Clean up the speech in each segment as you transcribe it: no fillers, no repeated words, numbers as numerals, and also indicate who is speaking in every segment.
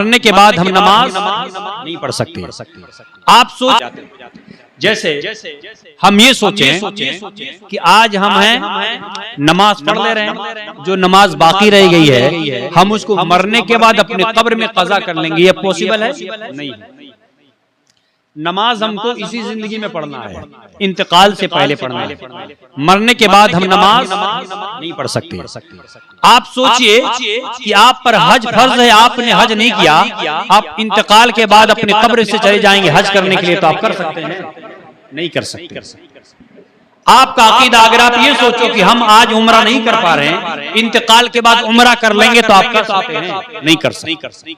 Speaker 1: करने के बाद हम नमाज नहीं पढ़ सकते। आप सोच जैसे हम ये सोचें कि आज हम हैं नमाज पढ़ ले रहे हैं, जो नमाज बाकी रह गई है हम उसको मरने के बाद अपने कब्र में कज़ा कर लेंगे, ये पॉसिबल है? नहीं। नमाज हमको इसी जिंदगी में पढ़ना है, इंतकाल से पहले पढ़ना है। मरने के बाद हम नमाज नहीं पढ़ सकते। आप सोचिए कि आप पर हज फर्ज है, आपने हज नहीं किया, आप इंतकाल के बाद अपने कब्र से चले जाएंगे हज करने के लिए, तो आप कर सकते हैं? नहीं कर सकते। आपका अकीदा, अगर आप ये सोचो कि हम आज उम्रा नहीं कर पा रहे हैं, इंतकाल के बाद उम्रा कर लेंगे, तो आप कर सकते हैं? नहीं कर सकते।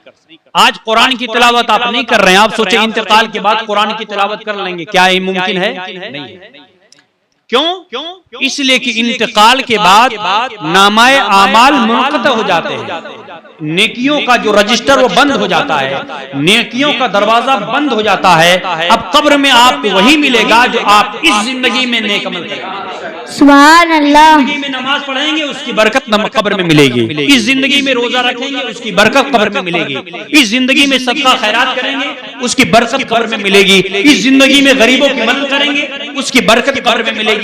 Speaker 1: आज कुरान की तिलावत आप नहीं कर रहे हैं, आप सोचे इंतकाल के बाद कुरान की तिलावत कर लेंगे, क्या ये मुमकिन है? नहीं। क्यों? इसलिए कि इंतकाल के बाद नामाए आमाल मुनक़ता हो जाते हैं, नेकियों का जो रजिस्टर वो बंद हो जाता है, नेकियों का दरवाजा बंद हो जाता है। अब कब्र में आपको वही मिलेगा जो आप इस जिंदगी में नेक अमल करेंगे।
Speaker 2: सुभान अल्लाह।
Speaker 1: जिंदगी में नमाज पढ़ेंगे उसकी बरकत कब्र में मिलेगी, इस जिंदगी में रोजा रखेंगे उसकी बरकत कब्र में मिलेगी, इस जिंदगी में सदका खैरात करेंगे उसकी बरकत कब्र में मिलेगी, इस जिंदगी में गरीबों की मदद करेंगे उसकी बरकत कब्र में मिलेगी।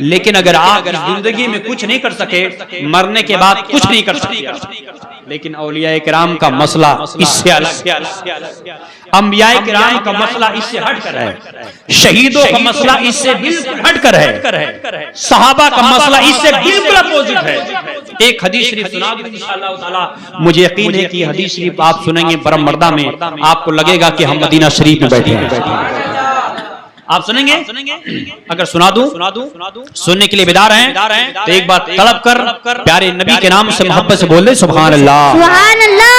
Speaker 1: लेकिन अगर आप इस जिंदगी में कुछ नहीं कर सके, मरने के बाद कुछ नहीं कर सके। लेकिन औलिया किराम का मसला इससे अलग है, अंबिया किराम का मसला इससे हटकर है, शहीदों का मसला इससे बिल्कुल हटकर है, सहाबा का मसला इससे बिल्कुल अपोजिट है। एक हदीस शरीफ सुना दूं इंशाअल्लाह ताला, मुझे यकीन है कि हदीस शरीफ आप सुनेंगे बरम मर्दा में, आपको लगेगा कि हम मदीना शरीफ में बैठे हैं। आप सुनेंगे? अगर सुना दूं सुनने के लिए बेदार हैं तो एक बार तड़प कर प्यारे नबी के नाम से मोहब्बत से बोल दे सुभान अल्लाह,
Speaker 2: सुभान अल्लाह,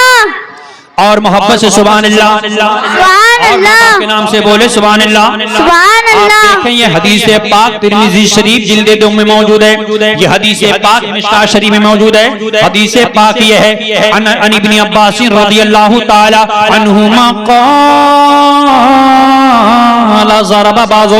Speaker 1: और मोहब्बत से सुभान अल्लाह,
Speaker 2: सुभान अल्लाह
Speaker 1: के नाम से बोले सुभान अल्लाह,
Speaker 2: सुभान अल्लाह।
Speaker 1: आप देखें ये हदीस पाक तिरमिज़ी शरीफ जिल्द 2 में मौजूद है, ये हदीस पाक मिश्कात शरीफ में मौजूद है। हदीस पाक ये है अन इब्न अब्बास रज़ियल्लाहु ताला अन्हुमा क़ाला ज़रबा बाज़ो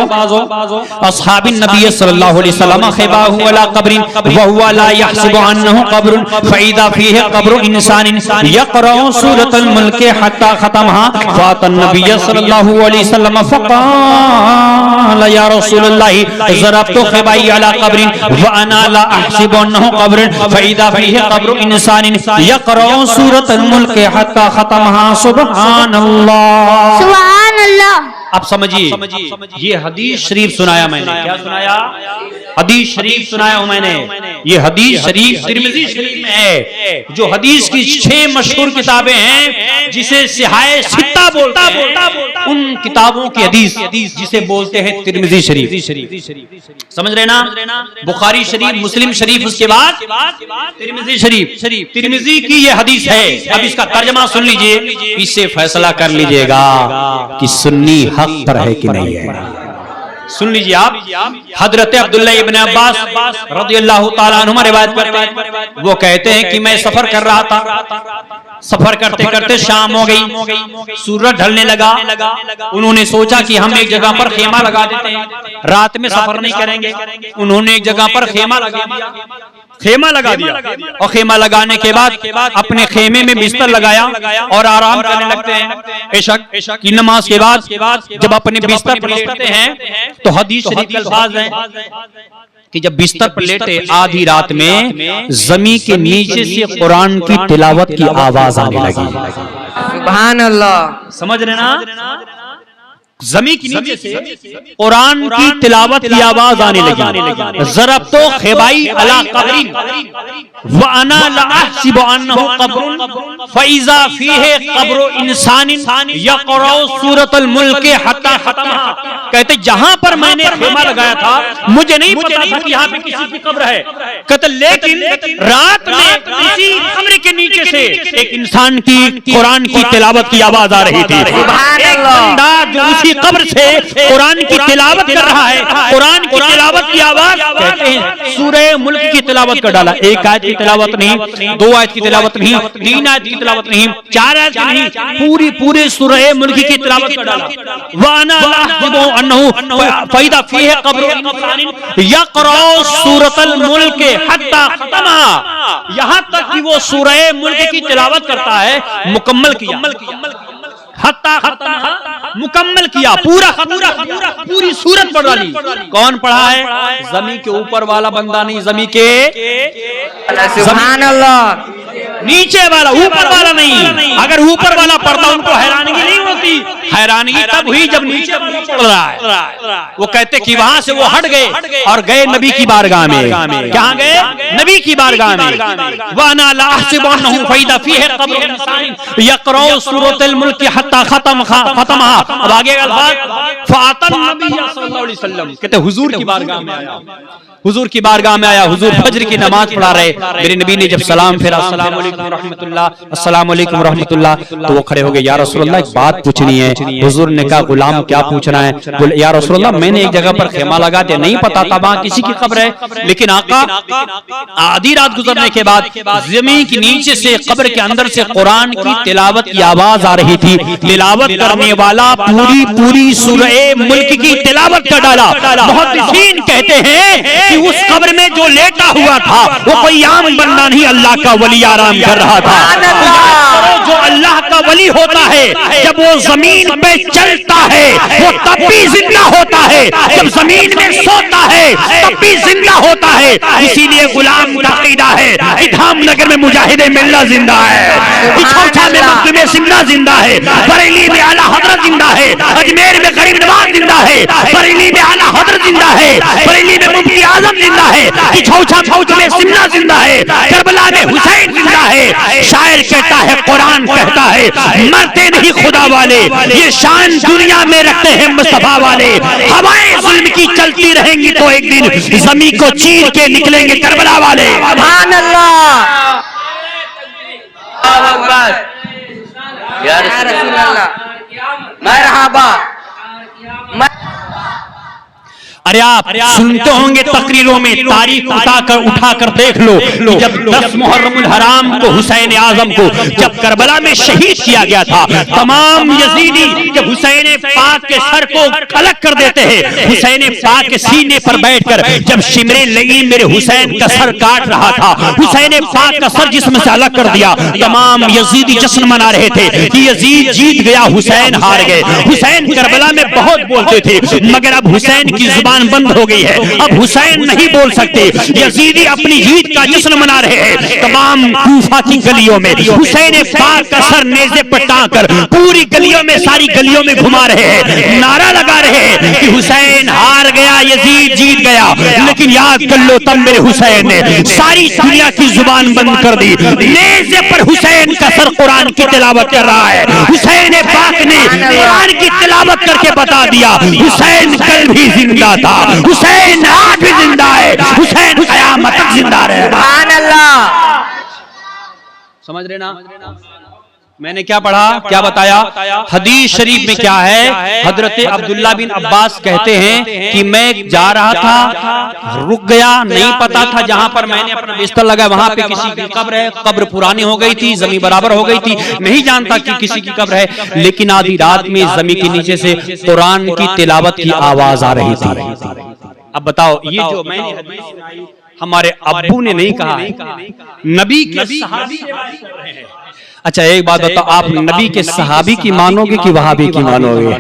Speaker 1: अस्हाबिन नबी सल्लल्लाहु अलैहि वसल्लम ख़िबाहु अला क़ब्रिन व हुवा ला यहसिबु अन्नहु क़ब्रुन फ़इज़ा फ़ीहि क़ब्रु इंसानिन यक़रअु सूरतल मुल्क हत्ता ख़तमहा फ़ातन नबी सल्लल्लाहु अलैहि वसल्लम फ़क़ाला या रसूलल्लाह ज़रबतु ख़िबाई अला क़ब्रिन व अना ला अहसिबु अन्नहु क़ब्रुन फ़इज़ा फ़ीहि क़ब्रु इंसानिन यक़रअु सूरतल मुल्क हत्ता ख़तमहा सुब्हानल्लाह, सुभान अल्लाह। आप समझिए, ये हदीस शरीफ सुनाया मैंने, क्या सुनाया? हदीस शरीफ सुनाया हूं मैंने। ये हदीस शरीफ तिरमिज़ी शरीफ में है, जो हदीस की 6 मशहूर किताबें हैं जिसे सिहाए सित्ता बोलते हैं, उन किताबों की हदीस जिसे बोलते हैं तिरमिज़ी शरीफ। समझ रहे ना? बुखारी शरीफ, मुस्लिम शरीफ, उसके बाद तिरमिज़ी शरीफ। तिरमिज़ी की ये हदीस है। अब इसका तर्जमा सुन लीजिए, इससे फैसला कर लीजिएगा कि सुन्नी हक पर है कि नहीं है। सुन लीजिए आप, हजरत अब्दुल्ला इब्न अब्बास रज़ियल्लाहु ताला अन्हुमा रिवायत करते हैं, वो कहते हैं कि मैं सफर कर रहा था, सफर करते करते शाम हो गई, सूरज ढलने लगा। उन्होंने सोचा कि हम एक जगह पर खेमा लगा देते हैं, रात में सफर नहीं करेंगे। उन्होंने एक जगह पर खेमा लगा दिया और खेमा लगाने के बाद अपने खेमे में बिस्तर लगाया और आराम करने लगते हैं। इशा की नमाज के बाद जब अपने बिस्तर पर लेटते हैं तो हदीस शरीफ के अल्फाज हैं कि जब बिस्तर पर लेटे आधी रात में जमीन के नीचे से कुरान की तिलावत की आवाज आने लगी।
Speaker 3: सुभान अल्लाह।
Speaker 1: समझ रहे ना? जमीन के नीचे से कुरान की तिलावत की आवाज आने लगी। ज़रब तो ख़िबाई अला क़ब्रिन व अना ला अहसिबु अन्नहु क़ब्रुन फ़इज़ा फ़ीहि क़ब्रु इंसानिन यक़रअु सूरतल मुल्क हत्ता ख़तमहा। कहते जहां पर मैंने खेमा लगाया था मुझे नहीं पता था कि यहाँ पे किसी की कब्र है। कहते लेकिन रात में इसी कब्र के नीचे से एक इंसान की कुरान की तिलावत की आवाज आ रही थी। एक बंदा जो उसी कब्र से कुरान की तिलावत कर रहा है, कुरान की तिलावत की आवाज कहते हैं सूरह मुल्क की तिलावत कर डाला। एक आयत की तिलावत नहीं, 2 आयत की तिलावत नहीं, 3 आयत की तिलावत नहीं, 4 आयत की नहीं, पूरे सूरह मुल्क की तिलावत कर डाला। वाना ला अन्नहु फइदा फीह क़ब्रु इंसानिन यक़रअ सूरतल मुल्क हत्ता खतमा, यहां तक कि वो सूरह मुल्क की तिलावत करता है, मुकम्मल किया, हत्ता खतमा, मुकम्मल किया, पूरा पूरी सूरत पढ़ डाली। कौन पढ़ा है? जमीन के ऊपर वाला बंदा नहीं, जमीन के
Speaker 3: सुभान अल्लाह,
Speaker 1: नीचे वाला, ऊपर वाला नहीं। अगर ऊपर वाला पढ़ता उनको हैरानगी नहीं होती, हैरानगी तब हुई जब नीचे पढ़ रहा है। वो कहते कि वहां से वो हट गए और गए नबी की बारगाह में। कहां गए? नबी की बारगाह में। वाना ला अहसिबु अन्नहु फइदा फीह क़ब्रु इंसानिन यक़रअ सूरतल मुल्क हत्ता खतमा। अब आगे अल्फाज फातन नबी सल्लल्लाहु अलैहि वसल्लम, कहते हुजूर की बारगाह में आया, हुजूर की बारगाह में आया, हुजूर फजर की नमाज पढ़ा रहे। मेरे नबी ने जब सलाम फेरा, अस्सलाम वालेकुम रहमतुल्लाह, अस्सलाम वालेकुम रहमतुल्लाह, तो वो खड़े हो गए, या रसूलुल्लाह एक बात पूछनी है। हुजूर ने कहा गुलाम क्या पूछना है? बोले या रसूलुल्लाह मैंने एक जगह पर खेमा लगा दिया, नहीं पता था वहां किसी की कब्र है, लेकिन आका आधी रात गुजरने के बाद जमीन के नीचे से कब्र के अंदर से कुरान की तिलावत की आवाज आ रही थी। तिलावत करने वाला पूरी सूरह मुल्क की तिलावत कर डाला। मुहद्दिसीन कहते हैं कि उस कब्र में जो लेटा हुआ था वो कोई आम बंदा नहीं, अल्लाह का वली आराम कर रहा था। जो अल्लाह का वली होता है जब वो जमीन पे चलता है वो तब भी जिंदा होता है, जब जमीन में सोता है तब भी जिंदा होता है। इसीलिए गुलाम का अकीदा है कि धामनगर में मुजाहिदे मिल्ला जिंदा है, इछौछा में मखदूम सिमना जिंदा है, बरेली में आला हजरत जिंदा है, अजमेर में गरीब नवाज जिंदा है, बरेली में आला हजरत जिंदा है, बरेली में मुफ्ती आजम जिंदा है, इछौछा में सिमना जिंदा है, करबला में हुसैन जिंदा है। शायर कहता है, कुरान कहता है, मरते नहीं खुदा वाले, ये शान दुनिया में रखते हैं मुस्तफा वाले। हवाएं जुल्म की चलती रहेंगी तो एक दिन जमीन को चीर के निकलेंगे करबला वाले।
Speaker 3: सुभान अल्लाह, या रसूल अल्लाह, मरहबा।
Speaker 1: अरे आप सुनते होंगे तकरीरों में, तारीख उठाकर देख लो कि जब 10 मुहर्रमुल हराम को हुसैन आजम को जब करबला में शहीद किया गया था, तमाम यजीदी जब हुसैन पाक के सर को अलग कर देते हैं, हुसैन पाक के सीने पर बैठकर जब शिमरे लगी मेरे हुसैन का सर काट रहा था, हुसैन पाक का सर जिस्म से अलग कर दिया, तमाम यजीदी जश्न मना रहे थे कि यजीद जीत गया, हुसैन हार गए। हुसैन करबला में बहुत बोलते थे, मगर अब हुसैन की जुबान बंद हो गई है, अब हुसैन नहीं बोल सकते। यजीदी अपनी जीत का जश्न मना रहे हैं। तमाम कूफा की गलियों में हुसैन पाक का सर नेज़े पर टांगकर पूरी गलियों में, सारी गलियों में घुमा रहे हैं, नारा लगा रहे हैं कि हुसैन हार गया, यजीद जीत गया। लेकिन याद कर लो, तब मेरे हुसैन ने सारी दुनिया की जुबान बंद कर दी। नेज़े पर हुसैन का सर कुरान की तिलावत कर रहा है। हुसैन पाक ने कुरान की तिलावत करके बता दिया, हुसैन कल भी जिंदा था, हुसैन आज भी जिंदा है, हुसैन क़यामत तक जिंदा रहे।
Speaker 3: सुभान अल्लाह।
Speaker 1: समझ रहे ना? मैंने क्या पढ़ा, क्या बताया? हदीस शरीफ में क्या है? हजरत अब्दुल्ला बिन अब्बास कहते हैं कि मैं जा रहा था, रुक गया, नहीं पता था जहां पर मैंने अपना बिस्तर लगाया वहां पे किसी की कब्र है, कब्र पुरानी हो गई थी, जमीन बराबर हो गई थी, नहीं जानता कि किसी की कब्र है। लेकिन आधी रात में जमीन के नीचे से कुरान की तिलावत की आवाज आ रही थी। अब बताओ, ये जो मैंने हदीस सुनाई हमारे अब्बू ने नहीं कहा है, नबी के सहाबी रिवायत कर रहे हैं। अच्छा एक बात बताओ, आप नबी के सहाबी की मानोगे कि वहाबी की मानोगे?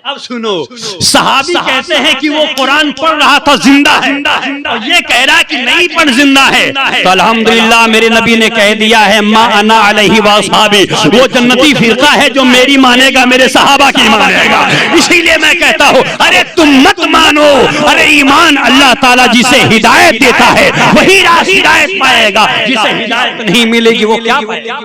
Speaker 1: अब सुनो, सहाबी कहते हैं कि वो कुरान पढ़ रहा था, जिंदा है, और ये कह रहा है कि नहीं पढ़ जिंदा है। तो अल्हम्दुलिल्लाह मेरे नबी ने कह दिया है, मा अना अलैहि व अस्हाबी, वो जन्नती फिरका है जो मेरी मानेगा, मेरे सहाबा की मानेगा। इसीलिए मैं कहता हूँ, अरे तुम मत मानो, अरे ईमान अल्लाह ताला जिसे हिदायत देता है वही हिदायत पाएगा, जिसे हिदायत नहीं मिलेगी वो क्या पाएगा?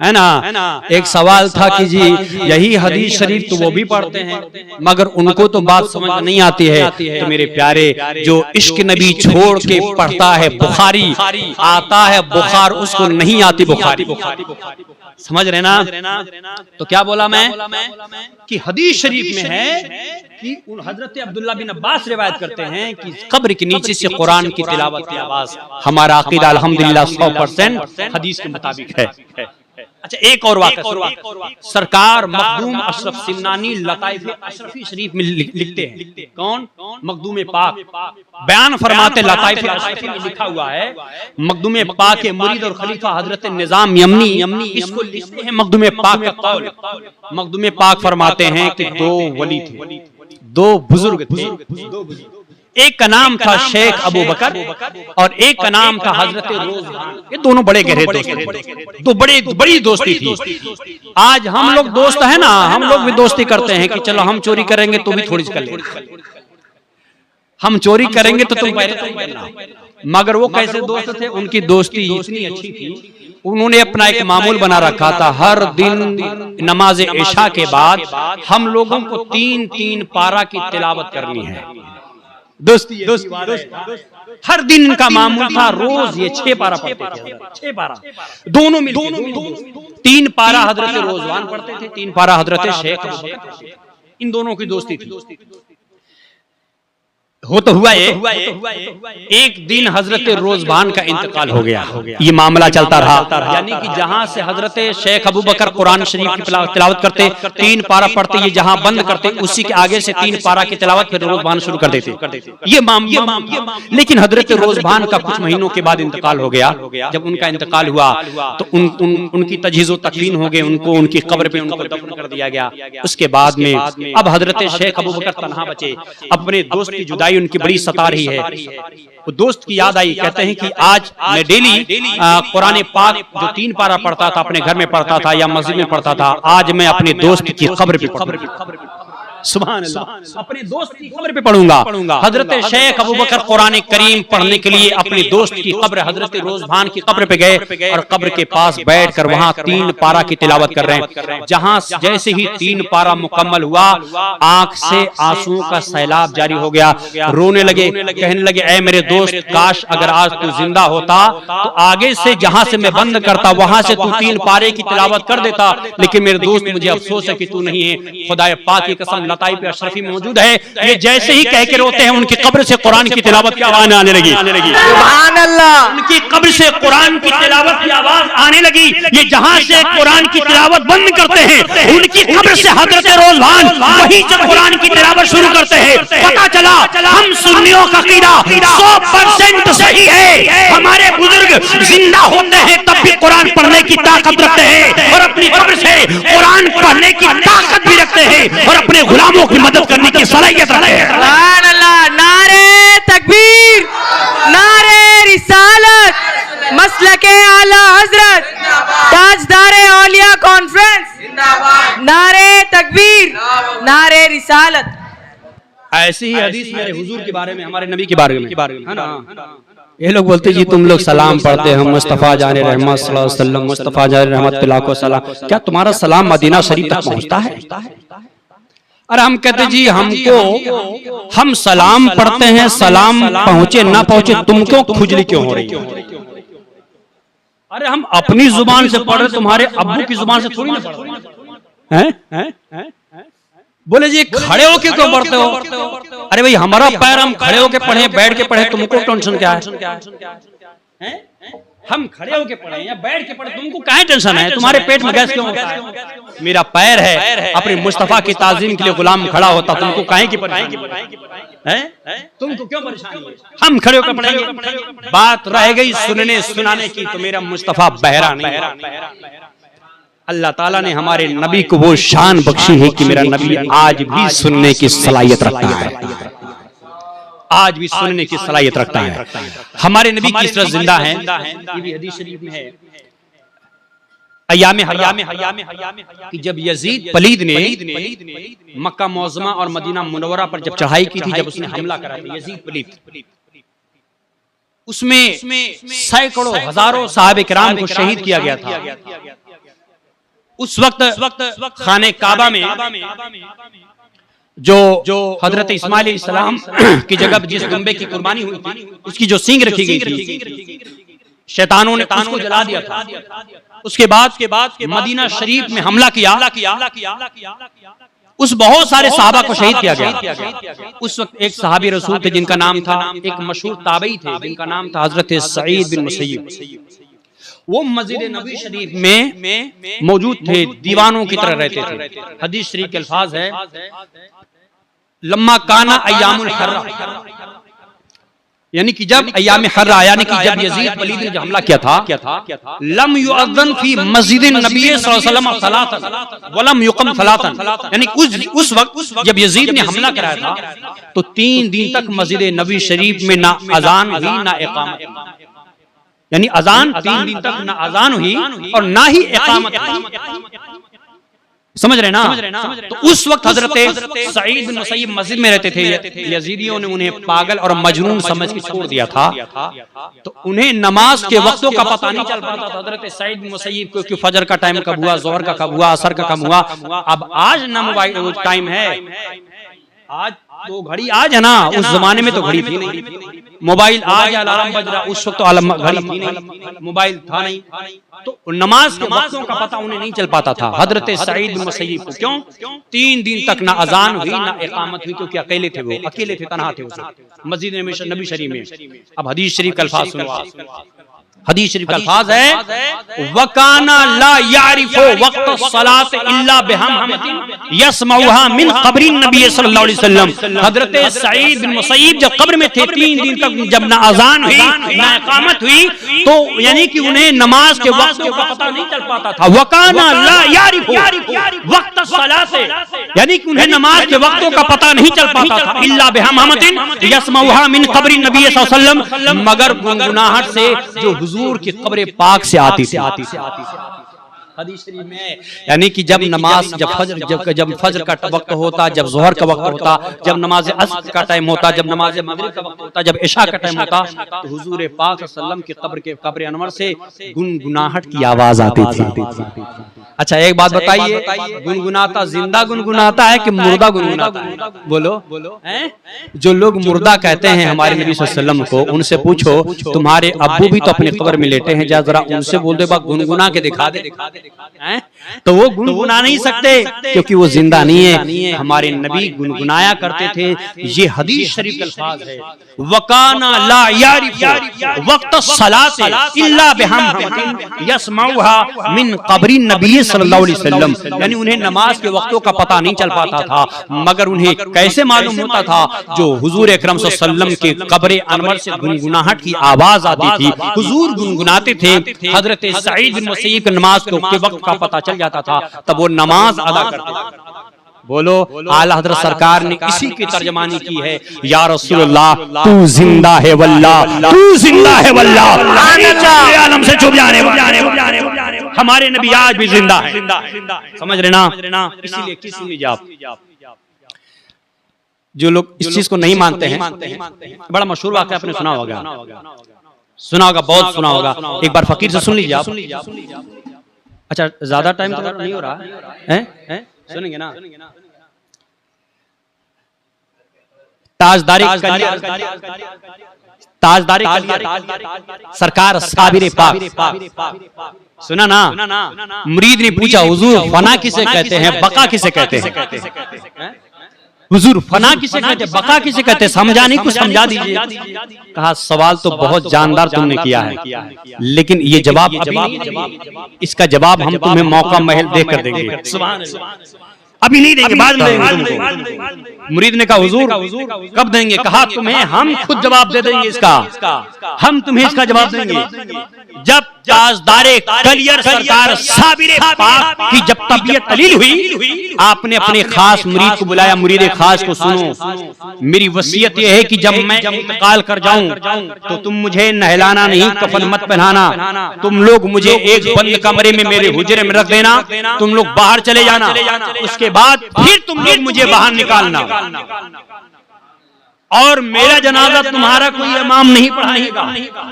Speaker 1: है ना? एक सवाल था कि जी यही हदीस शरीफ तो वो भी पढ़ते हैं मगर उनको तो बात समझ नहीं आती है। तो मेरे प्यारे, जो इश्क नबी छोड़ के पढ़ता है बुखारी, आता है बुखार, उसको नहीं आती बुखारी। समझ रहे ना? तो क्या बोला मैं कि हदीस शरीफ में है कि हजरत अब्दुल्ला बिन अब्बास रिवायत करते हैं कि कब्र के नीचे से कुरान की तिलावत की आवाज। हमारा अकीदा अल्हम्दुलिल्लाह 100% हदीस के मुताबिक है। अच्छा एक और वाक़या सरकार मखदूम अशरफ सिमनानी लताइफ अशरफी शरीफ में लिखते हैं। कौन? मखदूम पाक बयान फरमाते लताइफ अशरफी में लिखा हुआ है, मखदूम पाक के मुरीद और खलीफा हजरत निजाम यमनी इसको लिखते हैं मखदूम पाक का कौल। मखदूम पाक फरमाते हैं कि दो वली थे, दो बुजुर्ग थे, एक का नाम था शेख अबू बकर और एक का नाम था हजरत रोज़बान। ये दोनों बड़े गहरे दोस्त थे, दो बड़ी दोस्ती थी। आज हम लोग दोस्त है ना, हम लोग भी दोस्ती करते हैं कि चलो हम चोरी करेंगे तो भी थोड़ी सी कर लेंगे, हम चोरी करेंगे तो तुम पहले तुम करना। मगर वो कैसे दोस्त थे? उनकी दोस्ती इतनी अच्छी थी, उन्होंने अपना एक मामूल बना रखा था, हर दिन नमाज इशा के बाद हम लोगों को 3-3 पारा की तिलावत करनी है। दोस्ती हर दिन इनका मामूल था, रोज ये 6 पारा पढ़ते थे, 6 पारा दोनों मिल 3 पारा हजरत रोज़बान पढ़ते थे, 3 पारा हजरत शेख अबू बकर। इन दोनों की दोस्ती थी। हो तो हुआ एक दिन हजरत रोज़बान का इंतकाल हो गया, ये मामला चलता रहा। यानी कि जहां से हजरत शेख अबू बकर कुरान शरीफ की तिलावत करते, 3 पारा पढ़ते, ये जहां बंद करते उसी के आगे से 3 पारा की तिलावत फिर रोज़बान शुरू कर देते। ये मामला लेकिन हजरत रोज़बान का कुछ महीनों के बाद इंतकाल हो गया। जब उनका इंतकाल हुआ तो उनकी तजहीज़ व तकफीन हो गई, उनको उनकी कब्र पे उनको दफन कर दिया गया। उसके बाद में अब हजरत शेख अबू बकर तन्हा बचे, अपने दोस्त की जुदाई उनकी बड़ी सता रही है। वो दोस्त की याद आई, कहते हैं कि आज मैं डेली कुरान पाक जो 3 पारा पढ़ता था अपने घर में पढ़ता था या मस्जिद में पढ़ता था, आज मैं अपने दोस्त की कब्र पे सुभान अल्लाह, अपने दोस्त की कब्र पे पढ़ूंगा। हजरत शेख अबू बकर कुरान करीम पढ़ने के लिए अपने दोस्त की कब्र हजरत रोज़बान की कब्र पे गए और कब्र के पास बैठकर वहां 3 पारा की तिलावत कर रहे हैं। जहां जैसे ही 3 पारा मुकम्मल हुआ, आंख से आंसुओं का सैलाब जारी हो गया, रोने लगे, कहने लगे ऐ मेरे दोस्त, काश अगर आज तू जिंदा होता तो आगे से जहां से मैं बंद करता वहां से तू 3 पारे की तिलावत कर देता, लेकिन मेरे दोस्त मुझे अफसोस है कि तू नहीं है। खुदा पाक की कसम लताइफ अशरफी मौजूद है, ये जैसे ही कह के रोते हैं उनकी कब्र से कुरान की तिलावत की आवाज आने लगी।
Speaker 3: सुभान अल्लाह,
Speaker 1: उनकी कब्र से कुरान की तिलावत की आवाज आने लगी। ये जहां से कुरान की तिलावत बंद करते हैं उनकी कब्र से हजरत रोज़बान वहीं से कुरान की तिलावत शुरू करते हैं। पता चला हम सुन्नियों का अकीदा 100% सही है। हमारे बुजुर्ग जिंदा होते हैं तब भी कुरान पढ़ने की ताकत रखते हैं और अपनी कब्र से कुरान पढ़ने की ताकत भी रखते हैं और अपने गुलामों की मदद करने की सलाहियत रखते हैं।
Speaker 3: सुभान अल्लाह, नारे तकबीर, नारे रिसालत, मसलके आला हजरत, ताजदारे औलिया कॉन्फ्रेंस, नारे तकबीर, नारे रिसालत।
Speaker 1: ऐसी ही हदीस मेरे हुजूर के बारे में, हमारे नबी के बारे में है ना। ये लोग बोलते जी तुम लोग सलाम पढ़ते हैं, मुस्तफ़ा जाने रहमत सल्लल्लाहु अलैहि वसल्लम, मुस्तफ़ा जाने रहमत लाखों सलाम, क्या तुम्हारा सलाम मदीना शरीफ तक पहुंचता है? अरे हम कहते जी हमको, हम सलाम पढ़ते हैं, सलाम पहुंचे ना पहुंचे तुमको खुजली क्यों हो रही है? अरे हम अपनी जुबान से पढ़ रहे, तुम्हारे अब्बू की जुबान से थोड़ी ना पढ़ रहे हैं। बोले जी खड़े होके क्यों पढ़ते हो? अरे भाई हमारा पैर हम खड़े होके पढ़े, बैठ के पढ़े, तुमको टेंशन क्या है? हम खड़े होके पढ़े या बैठ के पढ़े, तुमको काहे टेंशन है? तुम्हारे पेट में गैस क्यों होता है? मेरा पैर है, अपने मुस्तफा की ताजीम के लिए गुलाम खड़ा होता, तुमको काहे की परेशानी है? तुमको क्यों परेशानी है? हम खड़े होकर पढ़ेंगे। बात रह गई सुनने सुनाने की, तो मेरा मुस्तफा बहरा नहीं। अल्लाह ताला ने हमारे नबी को वो शान बख्शी है कि मेरा नबी आज भी सुनने की सलाहियत रखता है, आज भी सुनने की सलाहियत रखता है। हमारे नबी की सिरत जिंदा है, ये भी हदीस शरीफ में है। अय्याम कि जब यजीद पलीद ने मक्का मुअज़्ज़मा और मदीना मुनव्वरा पर जब चढ़ाई की थी, जब उसने हमला करा था, यजीद पलीद, उसमें सैकड़ों हजारों साहबे किराम को शहीद किया गया था। उस वक्त खाने काबा में जो हजरत इस्माइल इस्लाम की जगह जिस दुम्बे की कुर्बानी हुई थी, उसकी जो सींग रखी गई थी, शैतानों ने उसको जला दिया था। उसके बाद मदीना शरीफ में हमला किया, उस बहुत सारे सहाबा को शहीद किया गया। उस वक्त एक सहाबी रसूल थे जिनका नाम था, एक मशहूर ताबई थे जिनका नाम था हजरत सईद बिन मुसय्यब। वो मस्जिद नबी शरीफ में मौजूद थे, दीवानों की तरह रहते थे। हदीस शरीफ के अल्फाज है, लम्मा काना अय्यामुल हर्रा, यानी कि जब अय्याम हर्रा, यानी कि जब यजीद वलीद ने जो हमला किया था, लम युअज़्ज़न फी मस्जिद नबी सल्लल्लाहु अलैहि वसल्लम सलातन व लम युक़म सलातन, यानी उस वक्त जब यजीद ने हमला कराया था तो 3 दिन तक मस्जिद नबी शरीफ में ना अजान हुई ना इकामत, यानी अजान 3 दिन तक ना अजान हुई और ना ही इकामत हुई। समझ रहे ना? तो उस वक्त हजरत सईद बिन मुसय्यब मस्जिद में रहते थे। यजीदियों ने उन्हें पागल और मजनून समझ के छोड़ दिया था, तो उन्हें नमाज के वक्तों का पता नहीं चल पाता था। हजरत सईद बिन मुसय्यब को कि फजर का टाइम कब हुआ, जोहर का कब हुआ, असर का कब हुआ। अब आज ना मोबाइल टाइम है, आज तो घड़ी आज है ना, उस जमाने में तो घड़ी थी नहीं। मोबाइल आज अलार्म बज रहा, उस वक्त तो घड़ी थी नहीं, मोबाइल था नहीं, तो नमाज के वक्तों का पता उन्हें नहीं चल पाता था। हजरत सईद बिन मुसय्यब को क्यों 3 दिन तक ना अजान हुई ना इकामत हुई, क्योंकि अकेले थे, वो अकेले थे, तन्हा थे उस मस्जिद नबी शरीफ में। अब हदीस शरीफ का अल्फाज सुनो, हदीस शरीफ का अल्फाज है, वकाना ला यारिफु वक्त सलात इल्ला बिहमहमतिन यस्मउहा मिन क़ब्रिन नबी सल्लल्लाहु अलैहि वसल्लम। हजरत सईद बिन मुसय्यब जब कब्र में थे 3 दिन तक, जब ना अजान हुई ना इकामत हुई, तो यानी कि उन्हें नमाज के वक्तों का पता नहीं चल पाता था। वकाना ला यारिफु वक्त सलात, यानी कि उन्हें नमाज के वक्तों का पता नहीं चल पाता था, इल्ला बिहमहमतिन यस्मउहा मिन क़ब्रिन नबी सल्लल्लाहु अलैहि वसल्लम, मगर गुनगुनाहट से जो हुजूर की कब्र पाक से आती थी। हदीस शरीफ में, यानी कि जब नमाज, जब फजर का वक्त होता, जब जोहर का वक्त होता, जब नमाज अस्र का टाइम होता, जब नमाज मगरिब का वक्त होता, जब इशा का टाइम होता, तो हुजूर पाक सल्लल्लाहु अलैहि वसल्लम के कब्र अनवर से गुनगुनाहट की आवाज आती थी। अच्छा एक बात बताइए, गुनगुनाता जिंदा गुनगुनाता है कि मुर्दा गुनगुनाता है? बोलो हैं? जो लोग मुर्दा कहते हैं हमारे नबी सल्लल्लाहु अलैहि वसल्लम को, उनसे पूछो तुम्हारे अब्बू भी तो अपने कब्र में लेटे हैं, जरा उनसे बोल दे बा गुनगुना के दिखा दे। हैं? तो वो गुनगुना नहीं सकते क्योंकि वो जिंदा नहीं है। हमारे नबी गुनगुनाया करते थे। ये हदीस शरीफ के अल्फाज है, वकाना ला यारिफु वक्त सलात इल्ला बिहमहमतिन यस्मउहा मिन क़ब्रिन नबी सल्लल्लाहु अलैहि वसल्लम, यानी उन्हें नमाज के वक्तों का पता नहीं चल पाता था, मगर उन्हें कैसे मालूम होता था? जो हुजूर अकरम सल्लल्लाहु अलैहि वसल्लम के कब्र अनवर से गुनगुनाहट की आवाज आती थी, हुजूर गुनगुनाते थे। हजरत सईद बिन मुसय्यब की नमाज के वक्त का पता चल जाता था, तब वो नमाज अदा करते थे। बोलो, आला हजरत सरकार ने इसी की तर्जमानी की है, या रसूलुल्लाह तू जिंदा है वल्लाह, तू जिंदा है वल्लाह, आलम से छुप जाने वाले हमारे नबी आज भी जिंदा है। समझ रहे ना? इसीलिए किसी ने जो लोग इस चीज को नहीं मानते हैं, बड़ा मशहूर वाक़या आपने सुना होगा, बहुत सुना होगा। एक बार फकीर से सुन लीजिए आप। अच्छा ज्यादा टाइम तो नहीं हो रहा है? सुनेंगे ना? ताजदारे सरकार साबिर पाक, सुना ना? मुरीद ने पूछा हुजूर फना किसे कहते हैं, बका किसे कहते हैं? हुजूर फना किसे कहते, बका किसे कहते, समझा नहीं, कुछ समझा दीजिए। कहा सवाल तो बहुत जानदार तुमने किया है, लेकिन ये जवाब अभी नहीं, इसका जवाब हम तुम्हें मौका महल देकर देंगे। अभी नहीं देंगे, बाद में देंगे तुमको। मुरीद ने कहा हुजूर कब देंगे? कहा तुम्हें हम खुद जवाब दे देंगे इसका, हम तुम्हें इसका जवाब देंगे जब ताजदारे कलियर सरकार साबिर पाक की जब तबीयत तलील हुई, आपने अपने खास मुरीद को बुलाया। मुरीद खास को सुनो, मेरी वसीयत यह है कि जब मैं इंतकाल कर जाऊं तो तुम मुझे नहलाना नहीं, कफन मत पहनाना, तुम लोग मुझे एक बंद कमरे में मेरे हुजरे में रख देना, तुम लोग बाहर चले जाना, उसके बाद फिर तुम लोग मुझे बाहर निकालना, और मेरा जनाजा तुम्हारा कोई इमाम नहीं पढ़ाएगा।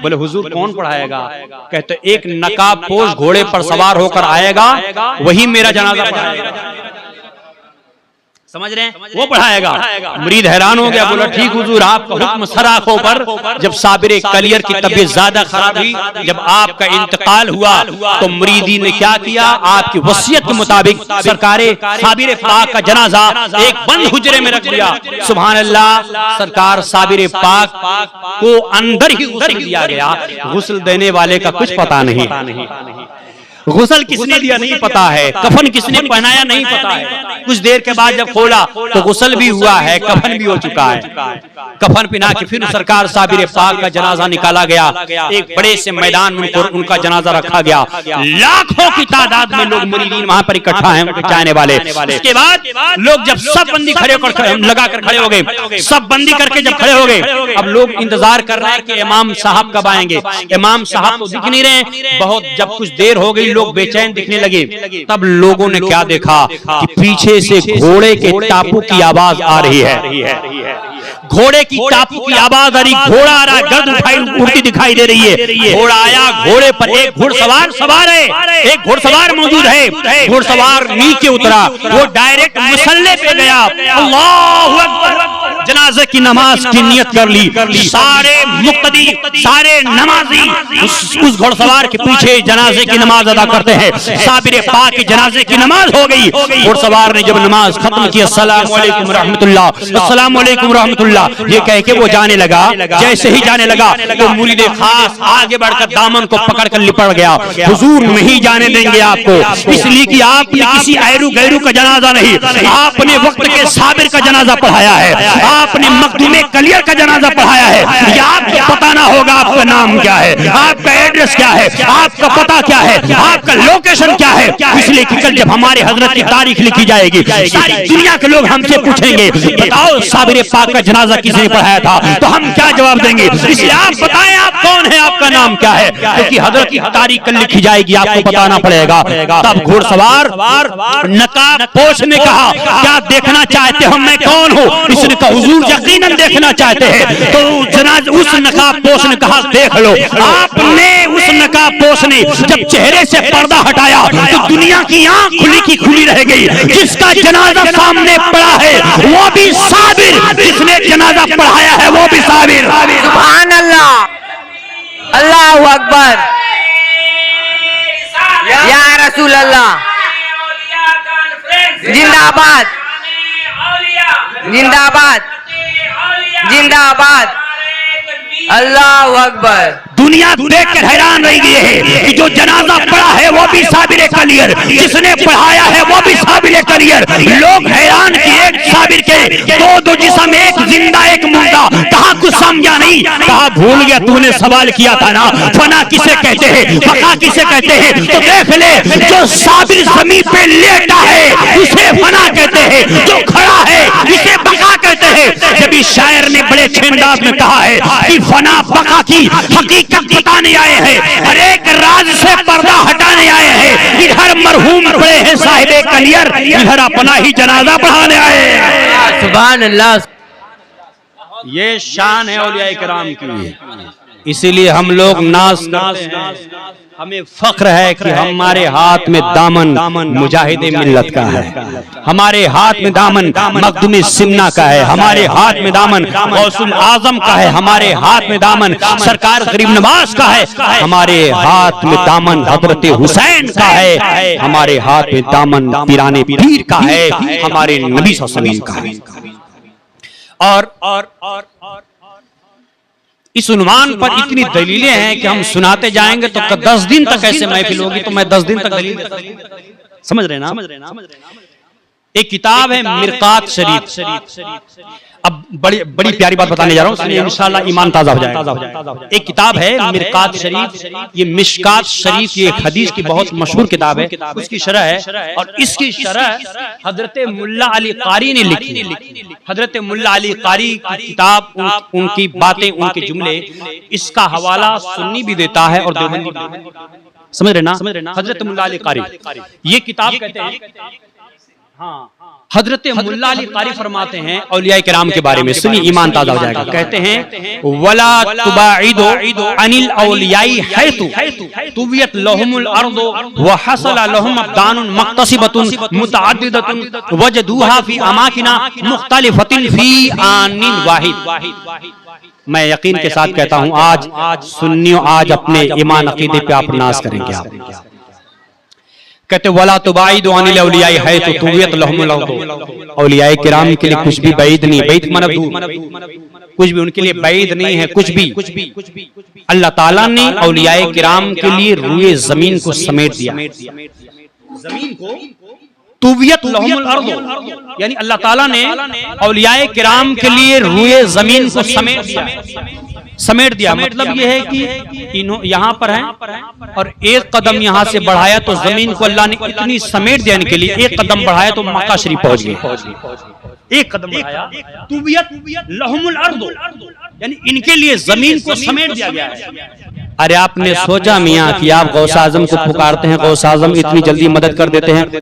Speaker 1: बोले हुजूर कौन पढ़ाएगा? कहते एक नकाब पोश घोड़े पर सवार होकर आएगा, वही मेरा जनाजा पढ़ाएगा। समझ रहे हैं, वो पढ़ाएगा। मुरीद हैरान हो गया, बोला ठीक हुजूर आपका हुक्म सर आंखों पर। जब साबिर कलियर की तबीयत ज्यादा खराब हुई, जब आपका इंतकाल हुआ तो मुरीदी ने क्या किया, आपकी वसीयत के मुताबिक सरकारे साबिर पाक का जनाजा एक बंद हुजरे में रख दिया। सुभान अल्लाह, सरकार साबिर पाक को अंदर ही गुस्ल दिया गया। गुस्ल देने वाले का कुछ पता नहीं, गुस्ल किसने दिया नहीं पता है, कफन किसने पहनाया नहीं पता है। कुछ देर के बाद जब खोला तो गुस्ल भी हुआ है, कफन भी हो चुका है। कफन पहना के फिर सरकार साबिर पाक का जनाजा निकाला गया। एक बड़े से मैदान में उनका जनाजा रखा गया। लाखों की तादाद में लोग मुरीदीन वहां पर इकट्ठा हैं, उनके चाहने वाले। उसके बाद लोग जब सब बंदी लगा कर खड़े हो गए, सब बंदी करके जब खड़े हो गए, अब लोग इंतजार कर रहे हैं कि इमाम साहब कब आएंगे। इमाम साहब तो दिख नहीं रहे। बहुत जब कुछ देर हो गई, लोग बेचैन दिखने लगे। तब लोगों ने क्या देखा कि पीछे से घोड़े के टापू की आवाज आ रही है। घोड़े की टापू की आवाज आ रही, घोड़ा आ रहा, गर्द उठाई उड़ती दिखाई दे रही है। घोड़ा आया, घोड़े पर एक घुड़सवार सवार है, एक घुड़सवार मौजूद है। घुड़सवार नीचे उतरा, वो डायरेक्ट मसल्ले पे गया। अल्लाहु अकबर, जनाजे की नमाज की नियत कर ली। सारे मुक्तदी, सारे नमाजी उस घुड़सवार के पीछे जनाजे की नमाज अदा करते हैं। साबिर पाक की जनाजे की नमाज हो गई। घुड़सवार ने जब नमाज खत्म की, अस्सलामु अलैकुम रहमतुल्लाह, अस्सलामु अलैकुम रहमतुल्लाह ये कह के वो जाने लगा। जैसे ही जाने लगा तो मुरीद खास आगे बढ़कर दामन को पकड़कर लिपट गया। हुजूर नहीं जाने देंगे आपको, इसलिए कि आपने किसी ऐरू गैरू का जनाजा नहीं, आपने वक्त के साबिर का जनाजा पढ़ाया है, आपने मखदूमे कलियर का जनाजा पढ़ाया है। ये आपको पता ना होगा आपका नाम क्या है, आपका एड्रेस क्या है, आपका पता क्या है, आपका लोकेशन क्या है। इसलिए कि कल जब हमारे हजरत की तारीख लिखी जाएगी, सारी दुनिया के लोग हमसे पूछेंगे बताओ साबिर पाक का जनाजा किसने पढ़ाया था, तो हम क्या जवाब देंगे। इसलिए आप बताएं आप कौन है, आपका नाम क्या है, क्योंकि हजरत की तारीख कल लिखी जाएगी, आपको बताना पड़ेगा। तब घुड़सवार नकाब पोश ने कहा क्या देखना चाहते हो, मैं कौन हूँ। इसने कहा हुजूर यकीनन देखना चाहते हैं। तो जनाज उस नकाब पोश ने कहा देख लो। आपने उस नकाब पोश ने जब चेहरे से पर्दा हटाया तो दुनिया की आंख खुली की खुली रह गई। जिसका जनाजा सामने पड़ा है वो भी साबिर, जिसने जनाजा पढ़ाया है वो भी साबिर।
Speaker 3: सुभान अल्लाह, अल्लाहु अकबर, या रसूल अल्लाह, जिंदाबाद जिंदाबाद जिंदाबाद, अल्लाहु अकबर।
Speaker 1: दुनिया देखकर हैरान रह गई है कि जो जनाजा पढ़ा है वो भी साबिर कलियर, जिसने पढ़ाया है वो भी साबिर कलियर। लोग हैरान कि एक साबिर के दो जिस्म, एक जिंदा एक मुर्दा, कहा कुछ समझा नहीं। कहा भूल गया तूने सवाल किया था ना, फना किसे कहते हैं, फका किसे कहते हैं। तो देख ले, जो साबिर जमीन पे लेटा है उसे फना कहते हैं, जो खड़ा है उसे बका कहते हैं। जब इस शायर ने बड़े छेंदाज में कहा है कि फना बका की हकीकत बताने आए हैं, हर एक राज से पर्दा हटाने आए हैं। इधर मरहूम पड़े हैं साहिबे कलियर, इधर अपना ही जनाजा पढ़ाने आए हैं।
Speaker 3: सुभान अल्लाह,
Speaker 1: ये शान है औलिया इकराम की। इसीलिए हम लोग नाज करते हैं, हमें फख्र है कि हमारे हाथ में दामन मुजाहिदे मिल्लत का है, हमारे हाथ में दामन मखदूम सिमना का है, हमारे हाथ में दामन गौसुल आजम का है, हमारे हाथ में दामन सरकार गरीब नवाज का है, हमारे हाथ में दामन हजरत हुसैन का है, हमारे हाथ में दामन पीराने पीर का है, हमारे नबी सल्लल्लाहु अलैहि वसल्लम का है। और इस उन्वान पर इतनी दलीलें हैं कि हम सुनाते जाएंगे तो 10 दिन तक ऐसे महफिल होगी, तो मैं 10 दिन तक दलील समझ रहे ना। एक किताब है मिरकात शरीफ। अब बड़ी प्यारी बात बताने जा रहा हूँ, इंशाल्लाह ईमान ताजा हो जाएगा। एक किताब है मिरकात शरीफ, ये मिशकात शरीफ, ये एक हदीस की बहुत मशहूर किताब है, उसकी शरह है। और इसकी शरह हजरत मुल्ला अली कारी ने लिखी। हजरत मुल्ला अली कारी की किताब, उनकी बातें, उनके जुमले, इसका हवाला सुन्नी भी देता है और देवबंदी भी। समझ रहे ना। हजरत मुल्ला अली कारी ये किताब कहते हैं हजरत मुल्ला अली कारी फरमाते हैं औलिया किराम के बारे में, सुनिए ईमान ताजा हो जाएगा। कहते हैं वला तुबाइदो अनिल औलियाई हैतु तुवियत लहुमुल अर्दो व हसल लहुम अब्दानुन मक्तसिबतुन मुतअद्दिदतुन वजदूहा फी अमाकिना मुख्तलिफतिन फी आनिन वाहिद। मैं यकीन के साथ कहता हूं, आज सुन्नियों आज अपने ईमान अकीदे पे आप नाज करेंगे। आप कहते वला तुबाइदु अनिल औलियाई है तो तुवियत लहुमुल अर्दो, औलियाए किराम के लिए कुछ भी बैद नहीं, बैद मतलब दूर, कुछ भी उनके लिए बैद नहीं है, कुछ भी। अल्लाह ताला ने औलियाए किराम के लिए रूए जमीन को समेट दिया, जमीन को तुवियत लहुमुल अर्दो, यानी अल्लाह ताला ने औलियाए किराम के लिए रूए जमीन को समेट दिया। मतलब यह है कि यहाँ पर हैं और एक कदम यहाँ से बढ़ाया तो जमीन को अल्लाह ने इतनी समेट दिया इनके लिए, एक कदम बढ़ाया तो मक्का शरीफ पहुंच गए। एक कदम बढ़ाया तुवियत लहुमुल अर्दो, यानी इनके लिए जमीन को समेट दिया गया है। अरे आपने सोचा मियाँ कि आप गौस आजम को पुकारते हैं, गौस आजम इतनी जल्दी मदद कर देते हैं?